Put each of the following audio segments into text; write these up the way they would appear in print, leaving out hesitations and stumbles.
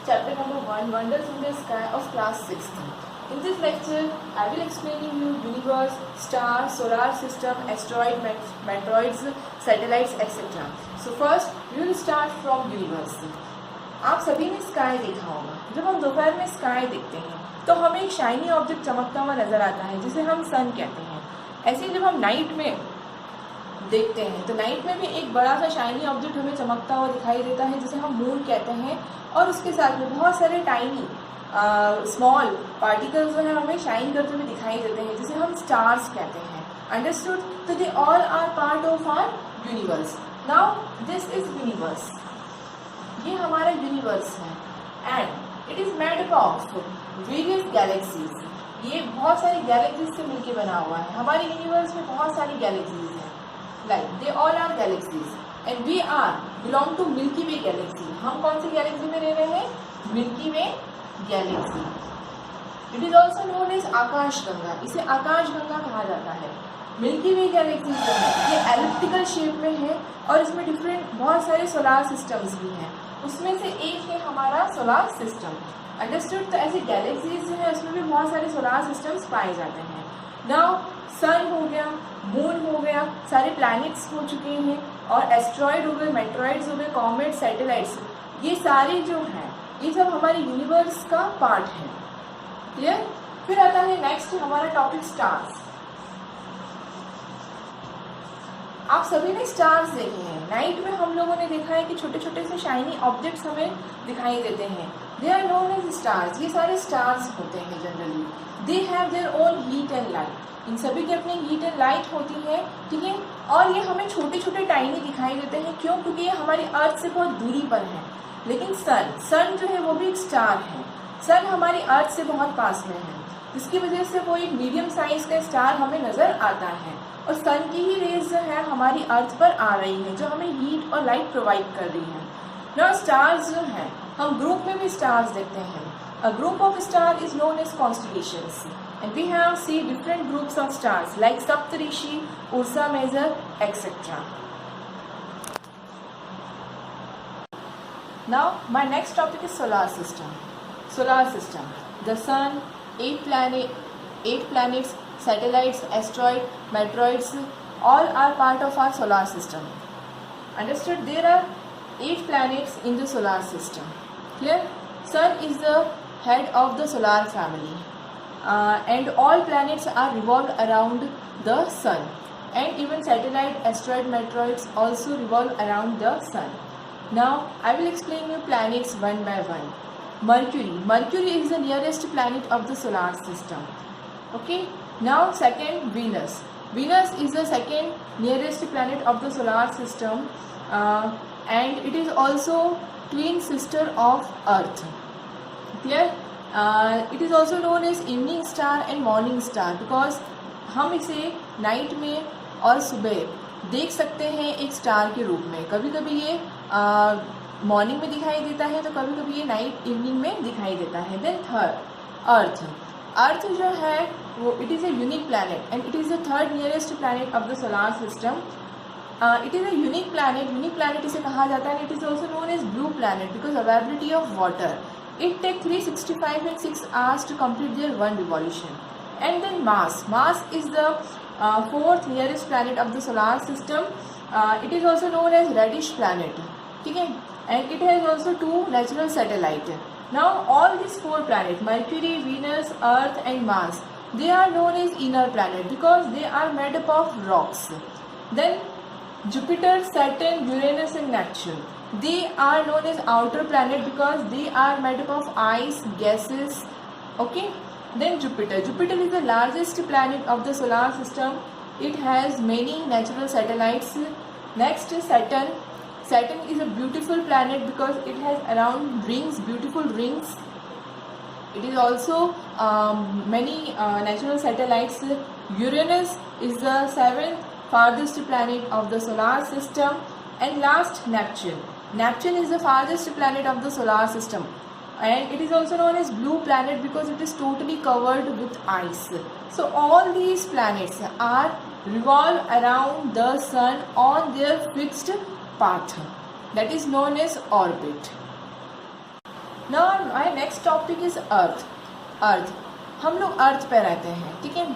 chapter number 1, Wonders in the Sky of class 6th. In this lecture, I will explain you universe, stars, solar system, asteroid, meteoroids, satellites, etc. So first, we will start from universe. आप सभी ने sky देखा होगा। जब हम दोपहर में sky देखते हैं तो हमें एक शाइनी ऑब्जेक्ट चमकता हुआ नजर आता है जिसे हम सन कहते हैं। ऐसे ही जब हम नाइट में देखते हैं तो नाइट में भी एक बड़ा सा शाइनी ऑब्जेक्ट हमें चमकता हुआ दिखाई देता है जिसे हम मून कहते हैं, और उसके साथ में बहुत सारे टाइनी स्मॉल पार्टिकल्स जो है हमें शाइन करते हुए दिखाई देते हैं जिसे हम स्टार्स कहते हैं। अंडरस्टूड? तो they all are part of our universe. Now this is universe, ये हमारा यूनिवर्स है and it is made up of various galaxies. ये बहुत सारी गैलेक्सीज से मिलकर बना हुआ है। हमारे यूनिवर्स में बहुत सारी गैलेक्सीज हैं, like they all are galaxies and we are belong to milky way galaxy. हम कौन सी गैलेक्सी में रह रहे हैं? Milky way galaxy. It is also known as Akash Ganga, इसे आकाश गंगा कहा जाता है। मिल्की वे गैलेक्सी जो है ये एलिप्टिकल शेप में है और इसमें डिफरेंट बहुत सारे सोलार सिस्टम्स भी हैं। उसमें से एक है हमारा सोलार सिस्टम। अंडरस्टूड? तो ऐसी गैलेक्सीज जो है उसमें भी बहुत सारे सोलार सिस्टम्स पाए जाते हैं। नाउ सन हो गया, मून हो गया, सारे प्लैनेट्स हो चुके हैं, और एस्ट्रॉयड हो गए, मेट्रॉइड्स हो गए, कॉमेट, सैटेलाइट्स, ये सारे जो हैं ये सब हमारे यूनिवर्स का पार्ट है। क्लियर? फिर आता है नेक्स्ट हमारा टॉपिक स्टार्स। आप सभी ने स्टार्स देखे हैं। नाइट में हम लोगों ने देखा है कि छोटे छोटे से शाइनी ऑब्जेक्ट्स हमें दिखाई देते हैं। They are known as stars. ये सारे स्टार्स होते हैं generally. They have their own heat and light. इन सभी की अपनी हीट एंड लाइट होती है, ठीक है। और ये हमें छोटे छोटे टाइनी दिखाई देते हैं। क्यों? क्योंकि ये हमारी अर्थ से बहुत दूरी पर है। लेकिन सन जो है वो भी एक स्टार है। सन हमारी अर्थ से बहुत पास में है, जिसकी वजह से वो एक मीडियम साइज का स्टार हमें नजर आता है, और सन की ही रेज जो है हमारी अर्थ पर आ रही है जो हमें हीट और लाइट प्रोवाइड कर रही है। ना स्टार्स जो है हम ग्रुप में भी स्टार्स देखते हैं। A group of star is known as constellations and we have see different groups of stars like Saptarishi, Ursa Major, etcetera. Now my next topic is solar system. Solar system. The sun, 8 planets, satellites, asteroids, meteoroids, all are part of our solar system. Understood? There are 8 planets in the solar system. Clear? Sun is the head of the solar family, and all planets are revolved around the sun, and even satellite, asteroid, meteoroids also revolve around the sun. Now I will explain you planets one by one. Mercury. Mercury is the nearest planet of the solar system. Okay. Now second, Venus. Venus is the second nearest planet of the solar system, and it is also twin sister of Earth. Clear? It is also known as evening star and morning star because हम इसे night में और सुबह देख सकते हैं एक star के रूप में। कभी कभी ये मॉर्निंग में दिखाई देता है तो कभी कभी ये नाइट इवनिंग में दिखाई देता है। देन थर्ड, अर्थ। अर्थ जो है वो it is a unique planet and it is the third nearest planet of the solar system. It is a unique planet. Unique planet इसे कहा जाता है। It is also known as blue planet because availability of water. It take 365 and 6 hours to complete their one revolution. And then Mars. Mars is the fourth nearest planet of the solar system. It is also known as reddish planet. ठीक है, and it has also 2 natural satellites. Now all these 4 planets, Mercury, Venus, Earth and Mars, they are known as inner planet because they are made up of rocks. Then Jupiter, Saturn, Uranus and Neptune, they are known as outer planet because they are made up of ice, gases. Okay. Then Jupiter. Jupiter is the largest planet of the solar system. It has many natural satellites. Next is Saturn. Saturn is a beautiful planet because it has around rings, beautiful rings. It is also many natural satellites. Uranus is the 7th farthest planet of the solar system. And last, Neptune. Neptune is the farthest planet of the solar system. And it is also known as blue planet because it is totally covered with ice. So all these planets are revolve around the sun on their fixed path, that is known as orbit. Now my next topic is earth. Earth, हम लोग अर्थ पे रहते हैं, ठीक है।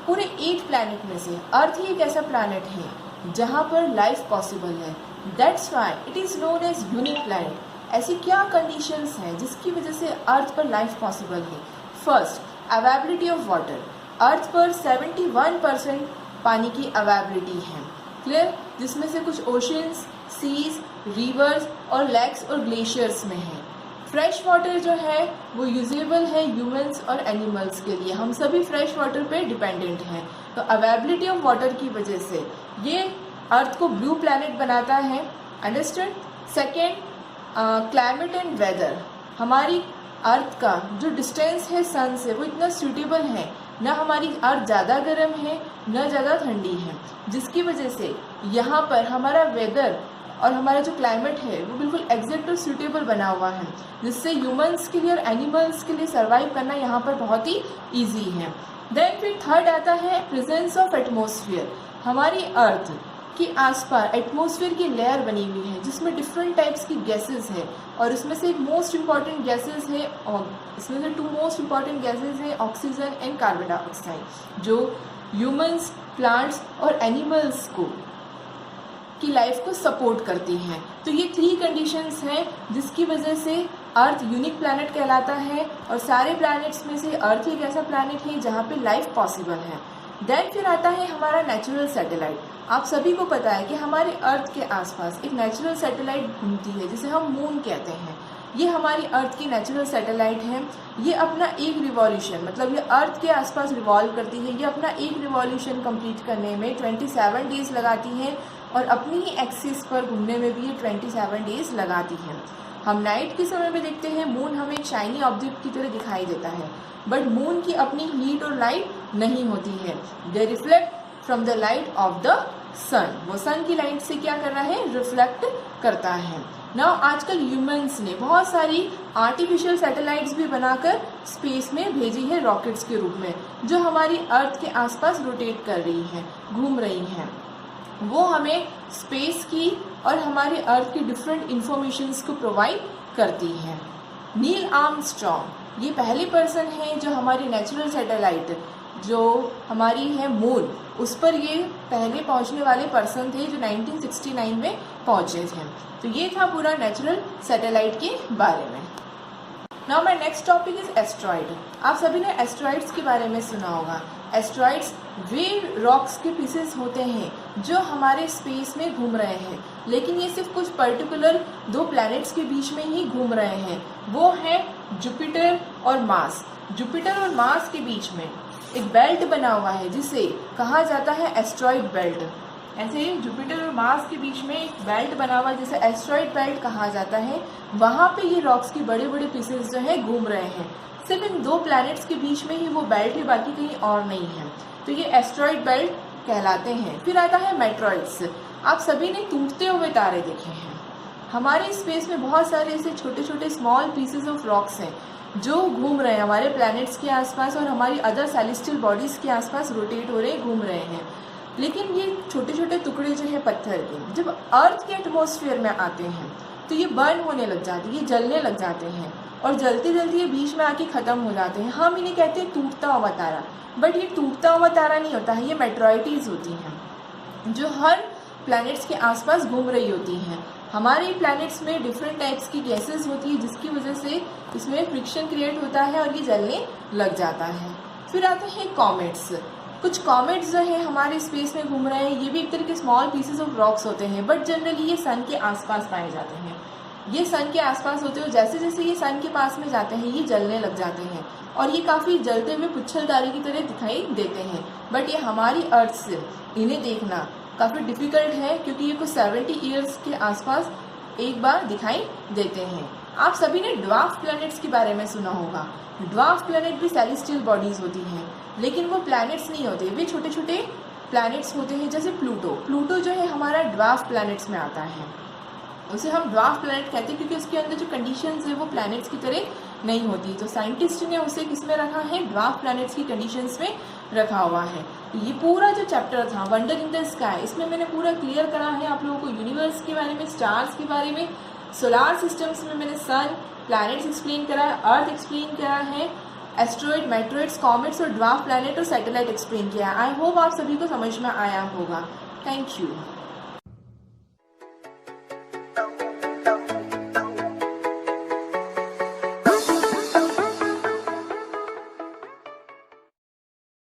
पूरे 8 planet में से अर्थ ही एक ऐसा प्लैनेट है जहाँ पर लाइफ पॉसिबल है। That's why it is known as unique planet. ऐसी क्या कंडीशंस हैं जिसकी वजह से अर्थ पर लाइफ पॉसिबल है? First, availability of water. Earth पर 71% पानी की अवेबिलिटी है, क्लियर, जिसमें से कुछ ओशंस, सीज, रिवर्स और लेक्स और ग्लेशियर्स में है। फ्रेश वाटर जो है वो यूजेबल है ह्यूमंस और एनिमल्स के लिए, हम सभी फ्रेश वाटर पे डिपेंडेंट हैं। तो अवेबिलिटी ऑफ वाटर की वजह से ये अर्थ को ब्लू प्लैनेट बनाता है, understand. Second, climate and weather. हमारी अर्थ का जो डिस्टेंस है सन से वो इतना सूटेबल है, न हमारी अर्थ ज़्यादा गर्म है न ज़्यादा ठंडी है, जिसकी वजह से यहाँ पर हमारा वेदर और हमारा जो क्लाइमेट है वो बिल्कुल एग्जैक्ट और सूटेबल बना हुआ है, जिससे ह्यूमंस के लिए और एनिमल्स के लिए सर्वाइव करना यहाँ पर बहुत ही ईजी है। देन फिर थर्ड आता है प्रेजेंस ऑफ एटमॉस्फेयर। हमारी अर्थ के आसपास एटमॉस्फेयर की लेयर बनी हुई है जिसमें डिफरेंट टाइप्स की गैसेस है, और इसमें से एक मोस्ट इम्पॉर्टेंट गैसेस है, इसमें से 2 मोस्ट इम्पॉर्टेंट गैसेस है ऑक्सीजन एंड कार्बन डाइऑक्साइड, जो ह्यूमंस, प्लांट्स और एनिमल्स को की लाइफ को सपोर्ट करती हैं। तो ये 3 कंडीशंस हैं जिसकी वजह से अर्थ यूनिक प्लैनेट कहलाता है, और सारे प्लैनेट्स में से अर्थ एक ऐसा प्लैनेट है जहाँ पे लाइफ पॉसिबल है। देन फिर आता है हमारा नेचुरल सैटेलाइट। आप सभी को पता है कि हमारे अर्थ के आसपास एक नेचुरल सैटेलाइट घूमती है जिसे हम मून कहते हैं। ये हमारी अर्थ की नेचुरल सैटेलाइट है। ये अपना एक रिवॉल्यूशन, मतलब ये अर्थ के आसपास रिवॉल्व करती है, ये अपना एक रिवॉल्यूशन कंप्लीट करने में 27 डेज लगाती है, और अपनी ही एक्सिस पर घूमने में भी ये 27 डेज लगाती है। हम नाइट के समय में देखते हैं मून हमें एक शाइनी ऑब्जेक्ट की तरह दिखाई देता है, बट मून की अपनी हीट और लाइट नहीं होती है। They reflect from the light of the sun. वो सन की लाइट से क्या कर रहा है? रिफ्लेक्ट करता है। नाउ आजकल ह्यूमंस ने बहुत सारी आर्टिफिशियल सैटेलाइट्स भी बनाकर स्पेस में भेजी है रॉकेट्स के रूप में, जो हमारी अर्थ के आसपास रोटेट कर रही हैं, घूम रही हैं। वो हमें स्पेस की और हमारे अर्थ की डिफरेंट इंफॉर्मेशंस को प्रोवाइड करती हैं। नील आर्मस्ट्रॉन्ग ये पहले पर्सन हैं जो हमारी नेचुरल सैटेलाइट जो हमारी है मून, उस पर ये पहले पहुंचने वाले पर्सन थे जो 1969 में पहुंचे थे। तो ये था पूरा नेचुरल सैटेलाइट के बारे में। Now my next topic is asteroid. आप सभी ने एस्ट्रॉइड्स के बारे में सुना होगा। एस्ट्रॉइड्स वे रॉक्स के पीसेस होते हैं जो हमारे स्पेस में घूम रहे हैं, लेकिन ये सिर्फ कुछ पर्टिकुलर 2 प्लैनेट्स के बीच में ही घूम रहे हैं। वो हैं जुपिटर और मार्स। जुपिटर और मार्स के बीच में एक बेल्ट बना हुआ है जिसे कहा जाता है एस्ट्रॉइड बेल्ट। ऐसे ही जुपिटर और मार्स के बीच में एक बेल्ट बना हुआ है जिसे एस्ट्रॉइड बेल्ट कहा जाता है। वहाँ पे ये रॉक्स के बड़े बड़े पीसेस जो है घूम रहे हैं। सिर्फ इन 2 प्लैनेट्स के बीच में ही वो बेल्ट है, बाकी कहीं और नहीं है। तो ये एस्ट्रॉइड बेल्ट कहलाते हैं। फिर आता है मेट्रॉइड्स। आप सभी ने टूटते हुए तारे देखे हैं। हमारे स्पेस में बहुत सारे ऐसे छोटे छोटे स्मॉल पीसेस ऑफ रॉक्स हैं जो घूम रहे हैं हमारे प्लैनेट्स के आसपास और हमारी अदर सेलेस्टियल बॉडीज़ के आसपास रोटेट हो रहे, घूम रहे हैं। लेकिन ये छोटे छोटे टुकड़े जो है पत्थर के, जब अर्थ के एटमॉस्फेयर में आते हैं तो ये बर्न होने लग जाते हैं, ये जलने लग जाते हैं, और जलते जलते ये बीच में आके ख़त्म हो जाते हैं। हम इन्हें कहते हैं टूटता हुआ तारा, बट ये टूटता हुआ तारा नहीं होता है, ये मेट्रॉइड्स होती हैं जो हर प्लैनेट्स के आसपास घूम रही होती हैं। हमारे प्लैनेट्स में डिफरेंट टाइप्स की गैसेस होती है जिसकी वजह से इसमें फ्रिक्शन क्रिएट होता है और ये जलने लग जाता है। फिर आते हैं कॉमेट्स। कुछ कॉमेट्स जो है हमारे स्पेस में घूम रहे हैं, ये भी एक तरह के स्मॉल पीसेस ऑफ रॉक्स होते हैं, बट जनरली ये सन के आसपास पाए जाते हैं। ये सन के आसपास होते हैं, जैसे जैसे ये सन के पास में जाते हैं ये जलने लग जाते हैं, और ये काफ़ी जलते हुए पुच्छलदारी की तरह दिखाई देते हैं। बट ये हमारी अर्थ से इन्हें देखना काफ़ी डिफ़िकल्ट है क्योंकि ये कुछ 70 ईयर्स के आसपास एक बार दिखाई देते हैं। आप सभी ने ड्वार्फ प्लैनेट्स के बारे में सुना होगा। ड्वार्फ प्लैनेट भी सेलेस्टियल बॉडीज़ होती हैं, लेकिन वो प्लैनेट्स नहीं होते, वे छोटे छोटे प्लैनेट्स होते हैं। जैसे प्लूटो, प्लूटो जो है हमारा ड्वार्फ प्लैनेट्स में आता है। उसे हम ड्वार्फ प्लैनेट कहते हैं क्योंकि उसके अंदर जो कंडीशंस है वो प्लैनेट्स की तरह नहीं होती। तो साइंटिस्ट ने उसे किस में रखा है? ड्वार्फ प्लैनेट्स की कंडीशंस में रखा हुआ है। ये पूरा जो चैप्टर था वंडर इन द स्काई, इसमें मैंने पूरा क्लियर करा है आप लोगों को यूनिवर्स के बारे में, स्टार्स के बारे में, सोलार सिस्टम्स में मैंने सन, प्लैनेट्स एक्सप्लेन करा है, अर्थ एक्सप्लेन करा है, एस्ट्रॉइड, मेट्रॉइड्स, कॉमेट्स और ड्वार्फ प्लैनेट और सैटेलाइट एक्सप्लेन किया है। आई होप आप सभी को समझ में आया होगा। Thank you.